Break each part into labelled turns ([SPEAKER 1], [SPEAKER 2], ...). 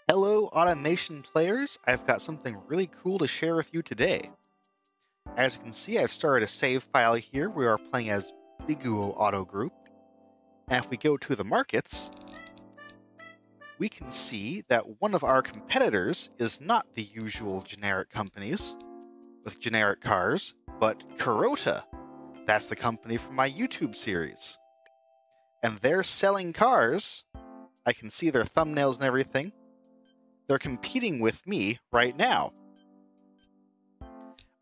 [SPEAKER 1] Hello, automation players. I've got something really cool to share with you today. As you can see, I've started a save file here. We are playing as Biguo Auto Group. And if we go to the markets, we can see that one of our competitors is not the usual generic companies with generic cars, but Kurota. That's the company from my YouTube series. And they're selling cars. I can see their thumbnails and everything. They're competing with me right now.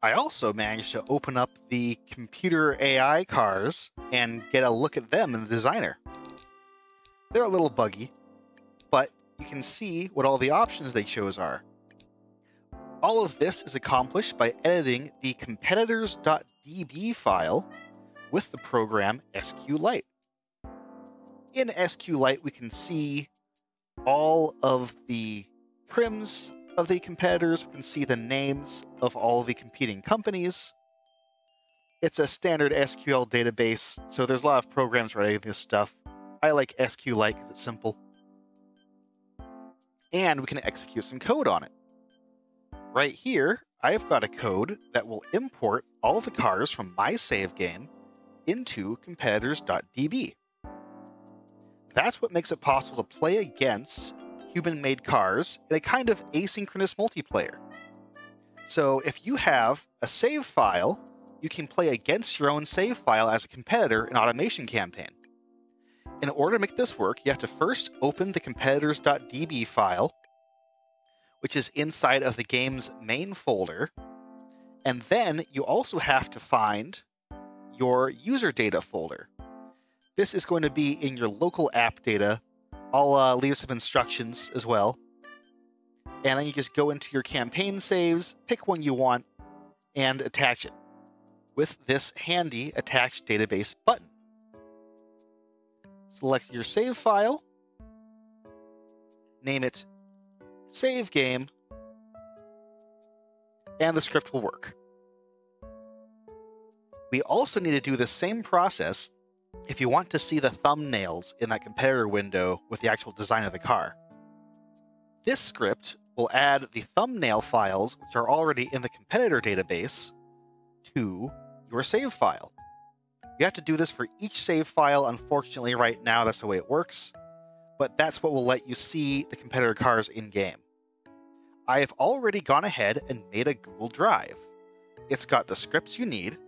[SPEAKER 1] I also managed to open up the computer AI cars and get a look at them in the designer. They're a little buggy, but you can see what all the options they chose are. All of this is accomplished by editing the competitors.db file with the program SQLite. In SQLite, we can see all of the prims of the competitors. We can see the names of all the competing companies. It's a standard SQL database, so there's a lot of programs writing this stuff. I like SQLite because it's simple. And we can execute some code on it. Right here, I've got a code that will import all the cars from my save game into competitors.db. That's what makes it possible to play against human-made cars in a kind of asynchronous multiplayer. So if you have a save file, you can play against your own save file as a competitor in Automation Campaign. In order to make this work, you have to first open the competitors.db file, which is inside of the game's main folder, and then you also have to find your user data folder. This is going to be in your local app data. I'll leave some instructions as well. And then you just go into your campaign saves, pick one you want, and attach it with this handy Attach Database button. Select your save file, name it Save Game, and the script will work. We also need to do the same process if you want to see the thumbnails in that competitor window with the actual design of the car. This script will add the thumbnail files, which are already in the competitor database, to your save file. You have to do this for each save file. Unfortunately, right now, that's the way it works, but that's what will let you see the competitor cars in-game. I have already gone ahead and made a Google Drive. It's got the scripts you need,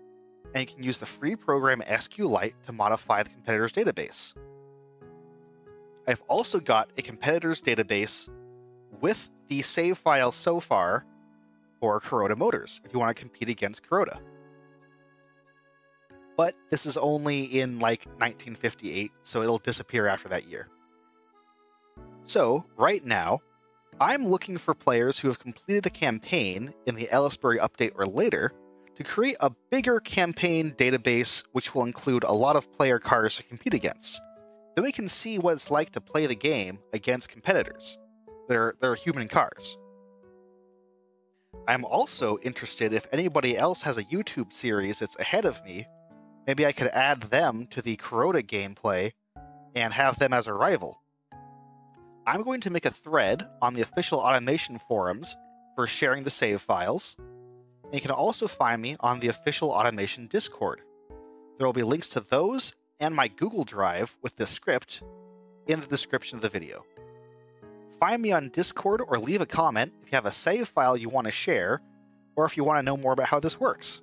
[SPEAKER 1] and you can use the free program SQLite to modify the competitor's database. I've also got a competitor's database with the save file so far for Kurota Motors, if you want to compete against Kurota. But this is only in like 1958, so it'll disappear after that year. So, right now, I'm looking for players who have completed a campaign in the Ellisbury update or later to create a bigger campaign database which will include a lot of player cars to compete against. Then we can see what it's like to play the game against competitors. They're human cars. I'm also interested if anybody else has a YouTube series that's ahead of me. Maybe I could add them to the Kurota gameplay and have them as a rival. I'm going to make a thread on the official automation forums for sharing the save files. And you can also find me on the official automation Discord. There will be links to those and my Google Drive with this script in the description of the video. Find me on Discord or leave a comment if you have a save file you want to share, or if you want to know more about how this works.